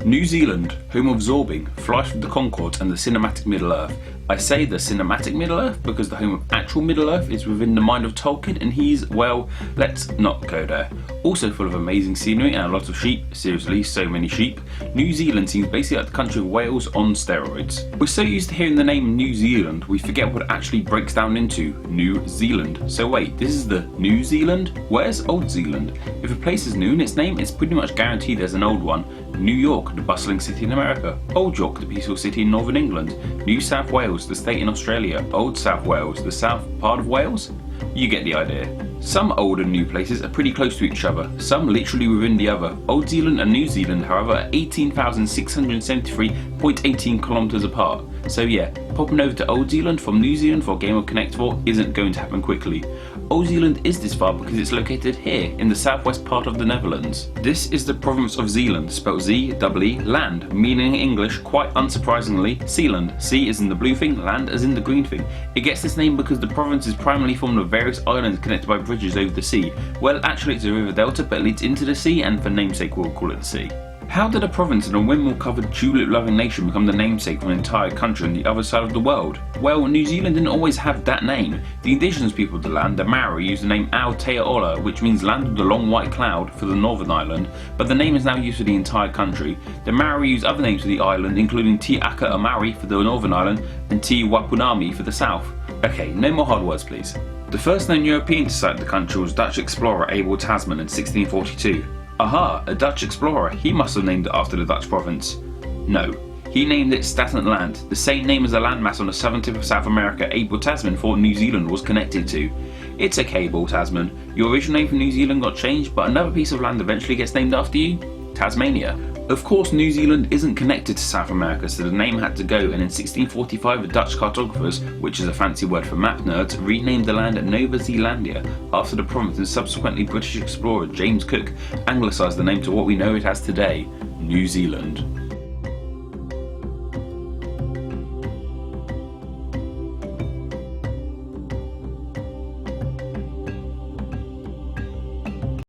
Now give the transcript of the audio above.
New Zealand, home of Zorbing, Flight of the Conchords and the Cinematic Middle-earth. I say the Cinematic Middle-earth because the home of actual Middle-earth is within the mind of Tolkien and he's, well, let's not go there. Also full of amazing scenery and a lot of sheep, seriously, so many sheep. New Zealand seems basically like the country of Wales on steroids. We're so used to hearing the name New Zealand, we forget what it actually breaks down into, New Zealand. So wait, this is the New Zealand? Where's Old Zealand? If a place is new in its name, it's pretty much guaranteed there's an old one. New York, the bustling city in America. Old York, the peaceful city in Northern England. New South Wales, the state in Australia. Old South Wales, the south part of Wales? You get the idea. Some old and new places are pretty close to each other, some literally within the other. Old Zealand and New Zealand, however, are 18,673.18 kilometres apart. So yeah, popping over to Old Zealand from New Zealand for a game of Connect 4 isn't going to happen quickly. Old Zealand is this far because it's located here, in the southwest part of the Netherlands. This is the province of Zeeland, spelled Z-E-E, land, meaning in English, quite unsurprisingly, Sealand. Sea is in the blue thing, land as in the green thing. It gets this name because the province is primarily formed of various islands connected by bridges over the sea. Well, actually it's a river delta, but it leads into the sea, and for namesake we'll call it the sea. How did a province in a windmill-covered tulip-loving nation become the namesake for an entire country on the other side of the world? Well, New Zealand didn't always have that name. The indigenous people of the land, the Maori, used the name Aotearoa, which means land of the long white cloud, for the northern island, but the name is now used for the entire country. The Maori use other names for the island, including Te Aka Amari for the northern island, and Te Wapunami for the south. Okay, no more hard words please. The first known European to sight the country was Dutch explorer Abel Tasman in 1642. Aha, a Dutch explorer, he must have named it after the Dutch province. No, he named it Staten Land, the same name as the landmass on the southern tip of South America Abel Tasman thought New Zealand was connected to. It's okay, Abel Tasman, your original name for New Zealand got changed, but another piece of land eventually gets named after you? Tasmania. Of course, New Zealand isn't connected to South America, so the name had to go, and in 1645 the Dutch cartographers, which is a fancy word for map nerds, renamed the land Nova Zealandia after the province, and subsequently British explorer James Cook anglicised the name to what we know it as today, New Zealand.